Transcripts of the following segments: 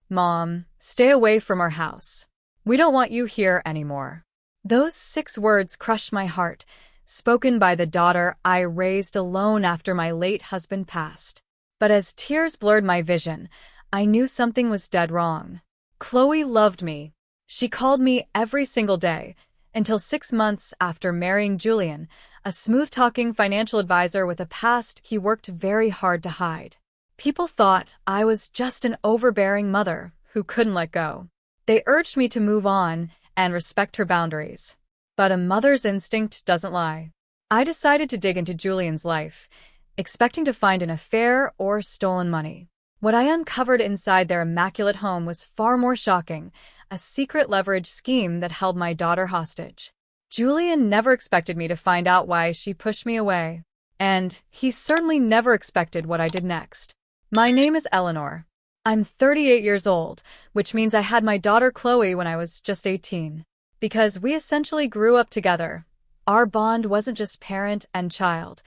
"Mom, stay away from our house. We don't want you here anymore." Those 6 words crushed my heart, spoken by the daughter I raised alone after my late husband passed. But as tears blurred my vision, I knew something was dead wrong. Chloe loved me. She called me every single day, until 6 months after marrying Julian, a smooth-talking financial advisor with a past he worked very hard to hide. People thought I was just an overbearing mother who couldn't let go. They urged me to move on and respect her boundaries. But a mother's instinct doesn't lie. I decided to dig into Julian's life, expecting to find an affair or stolen money. What I uncovered inside their immaculate home was far more shocking, a secret leverage scheme that held my daughter hostage. Julian never expected me to find out why she pushed me away. And he certainly never expected what I did next. My name is Eleanor. I'm 38 years old, which means I had my daughter Chloe when I was just 18. Because we essentially grew up together. Our bond wasn't just parent and child.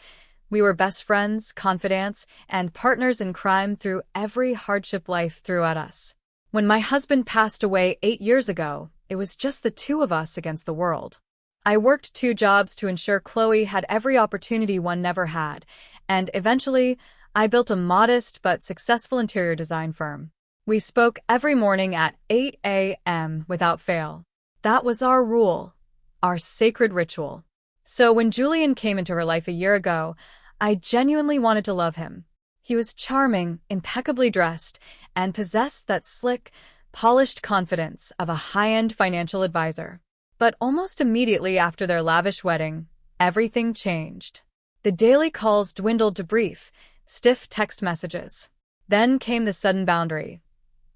We were best friends, confidants, and partners in crime through every hardship life threw at us. When my husband passed away 8 years ago, it was just the 2 of us against the world. I worked 2 jobs to ensure Chloe had every opportunity one never had, and eventually, I built a modest but successful interior design firm. We spoke every morning at 8 a.m. without fail. That was our rule, our sacred ritual. So when Julian came into her life a year ago, I genuinely wanted to love him. He was charming, impeccably dressed, and possessed that slick, polished confidence of a high-end financial advisor. But almost immediately after their lavish wedding, everything changed. The daily calls dwindled to brief, stiff text messages. Then came the sudden boundary.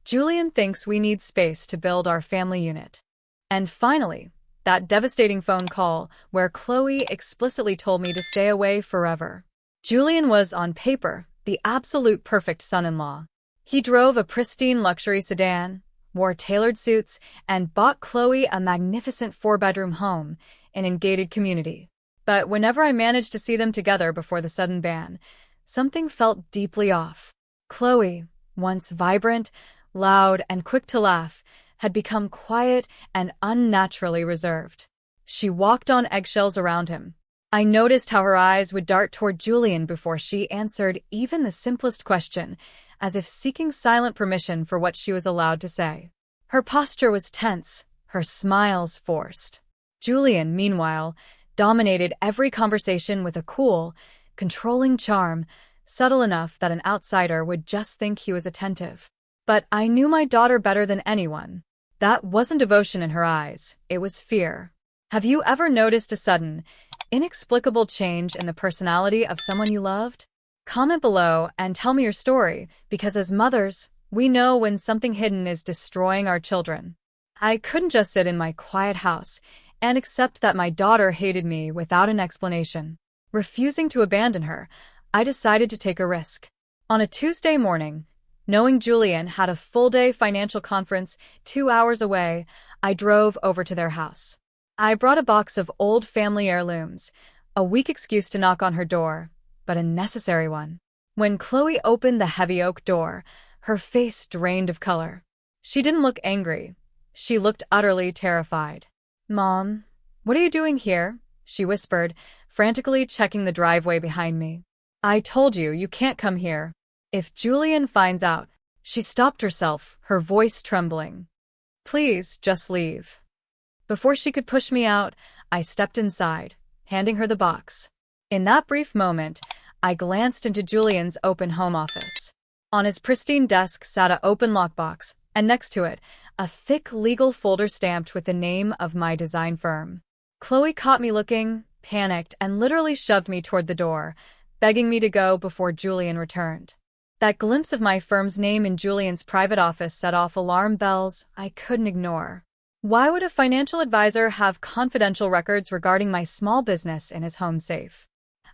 Julian thinks we need space to build our family unit. And finally, that devastating phone call where Chloe explicitly told me to stay away forever. Julian was, on paper, the absolute perfect son-in-law. He drove a pristine luxury sedan, wore tailored suits, and bought Chloe a magnificent 4-bedroom home in a gated community. But whenever I managed to see them together before the sudden ban, something felt deeply off. Chloe, once vibrant, loud, and quick to laugh, had become quiet and unnaturally reserved. She walked on eggshells around him. I noticed how her eyes would dart toward Julian before she answered even the simplest question, as if seeking silent permission for what she was allowed to say. Her posture was tense, her smiles forced. Julian, meanwhile, dominated every conversation with a cool, controlling charm, subtle enough that an outsider would just think he was attentive. But I knew my daughter better than anyone. That wasn't devotion in her eyes, it was fear. Have you ever noticed a sudden, inexplicable change in the personality of someone you loved? Comment below and tell me your story, because as mothers, we know when something hidden is destroying our children. I couldn't just sit in my quiet house and accept that my daughter hated me without an explanation. Refusing to abandon her, I decided to take a risk. On a Tuesday morning, knowing Julian had a full-day financial conference 2 hours away, I drove over to their house. I brought a box of old family heirlooms, a weak excuse to knock on her door, but a necessary one. When Chloe opened the heavy oak door, her face drained of color. She didn't look angry. She looked utterly terrified. "Mom, what are you doing here?" she whispered, frantically checking the driveway behind me. "I told you, you can't come here. If Julian finds out." She stopped herself, her voice trembling. "Please, just leave." Before she could push me out, I stepped inside, handing her the box. In that brief moment, I glanced into Julian's open home office. On his pristine desk sat an open lockbox, and next to it, a thick legal folder stamped with the name of my design firm. Chloe caught me looking, panicked, and literally shoved me toward the door, begging me to go before Julian returned. That glimpse of my firm's name in Julian's private office set off alarm bells I couldn't ignore. Why would a financial advisor have confidential records regarding my small business in his home safe?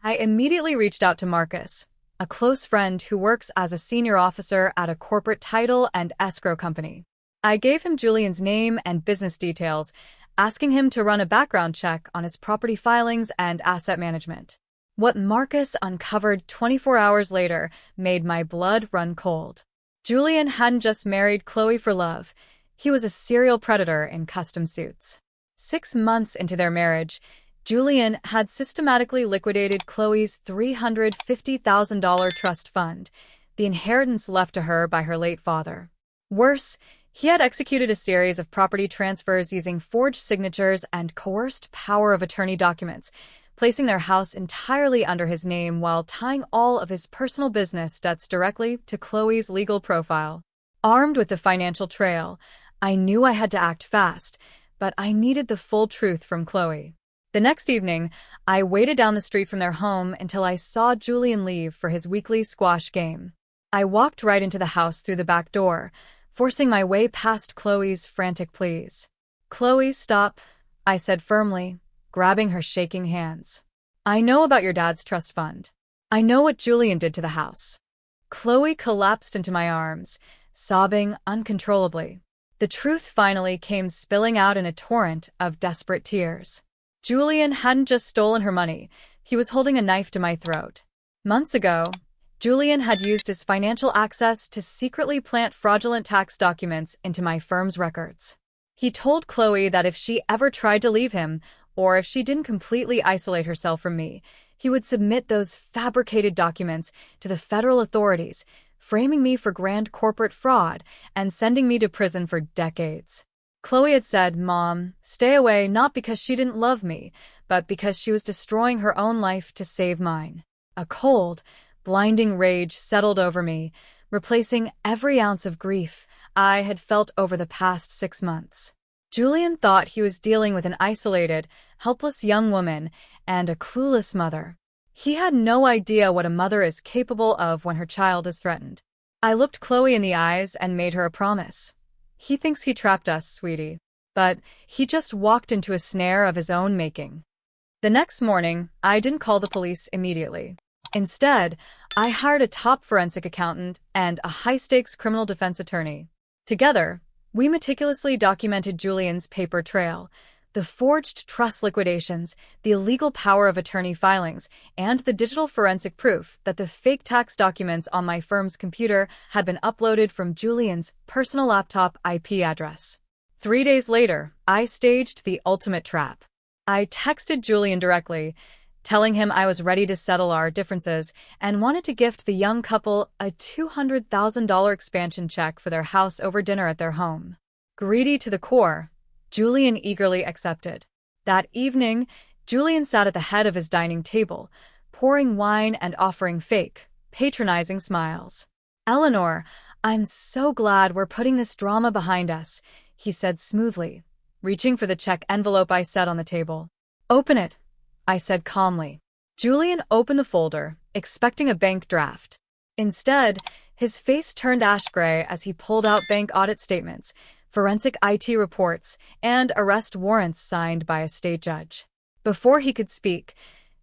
I immediately reached out to Marcus, a close friend who works as a senior officer at a corporate title and escrow company. I gave him Julian's name and business details, asking him to run a background check on his property filings and asset management. What Marcus uncovered 24 hours later made my blood run cold. Julian hadn't just married Chloe for love. He was a serial predator in custom suits. 6 months into their marriage, Julian had systematically liquidated Chloe's $350,000 trust fund, the inheritance left to her by her late father. Worse, he had executed a series of property transfers using forged signatures and coerced power of attorney documents, placing their house entirely under his name while tying all of his personal business debts directly to Chloe's legal profile. Armed with the financial trail, I knew I had to act fast, but I needed the full truth from Chloe. The next evening, I waited down the street from their home until I saw Julian leave for his weekly squash game. I walked right into the house through the back door, forcing my way past Chloe's frantic pleas. "Chloe, stop," I said firmly, grabbing her shaking hands. "I know about your dad's trust fund. I know what Julian did to the house." Chloe collapsed into my arms, sobbing uncontrollably. The truth finally came spilling out in a torrent of desperate tears. Julian hadn't just stolen her money, he was holding a knife to my throat. Months ago, Julian had used his financial access to secretly plant fraudulent tax documents into my firm's records. He told Chloe that if she ever tried to leave him, or if she didn't completely isolate herself from me, he would submit those fabricated documents to the federal authorities, framing me for grand corporate fraud and sending me to prison for decades. Chloe had said, "Mom, stay away," not because she didn't love me, but because she was destroying her own life to save mine. A cold, blinding rage settled over me, replacing every ounce of grief I had felt over the past 6 months. Julian thought he was dealing with an isolated, helpless young woman and a clueless mother. He had no idea what a mother is capable of when her child is threatened. I looked Chloe in the eyes and made her a promise. "He thinks he trapped us, sweetie. But he just walked into a snare of his own making." The next morning, I didn't call the police immediately. Instead, I hired a top forensic accountant and a high-stakes criminal defense attorney. Together, we meticulously documented Julian's paper trail, the forged trust liquidations, the illegal power of attorney filings, and the digital forensic proof that the fake tax documents on my firm's computer had been uploaded from Julian's personal laptop IP address. 3 days later, I staged the ultimate trap. I texted Julian directly, telling him I was ready to settle our differences and wanted to gift the young couple a $200,000 expansion check for their house over dinner at their home. Greedy to the core, Julian eagerly accepted. That evening, Julian sat at the head of his dining table, pouring wine and offering fake, patronizing smiles. "Eleanor, I'm so glad we're putting this drama behind us," he said smoothly, reaching for the check envelope I set on the table. "Open it," I said calmly. Julian opened the folder, expecting a bank draft. Instead, his face turned ash gray as he pulled out bank audit statements, forensic IT reports, and arrest warrants signed by a state judge. Before he could speak,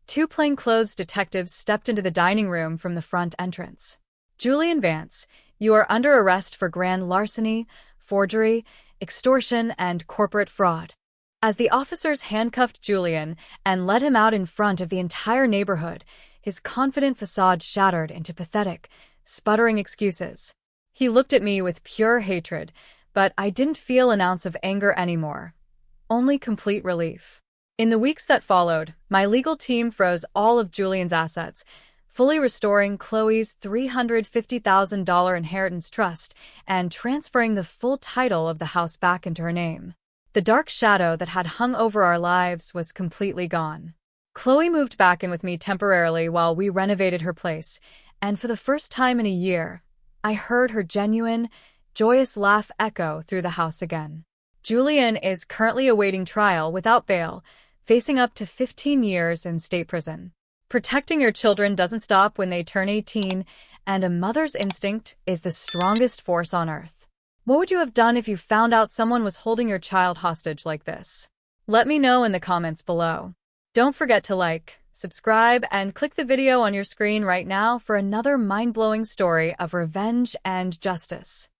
2 plainclothes detectives stepped into the dining room from the front entrance. "Julian Vance, you are under arrest for grand larceny, forgery, extortion, and corporate fraud." As the officers handcuffed Julian and led him out in front of the entire neighborhood, his confident facade shattered into pathetic, sputtering excuses. He looked at me with pure hatred, but I didn't feel an ounce of anger anymore, only complete relief. In the weeks that followed, my legal team froze all of Julian's assets, fully restoring Chloe's $350,000 inheritance trust and transferring the full title of the house back into her name. The dark shadow that had hung over our lives was completely gone. Chloe moved back in with me temporarily while we renovated her place, and for the first time in a year, I heard her genuine, joyous laugh echo through the house again. Julian is currently awaiting trial without bail, facing up to 15 years in state prison. Protecting your children doesn't stop when they turn 18, and a mother's instinct is the strongest force on earth. What would you have done if you found out someone was holding your child hostage like this? Let me know in the comments below. Don't forget to like, subscribe, and click the video on your screen right now for another mind-blowing story of revenge and justice.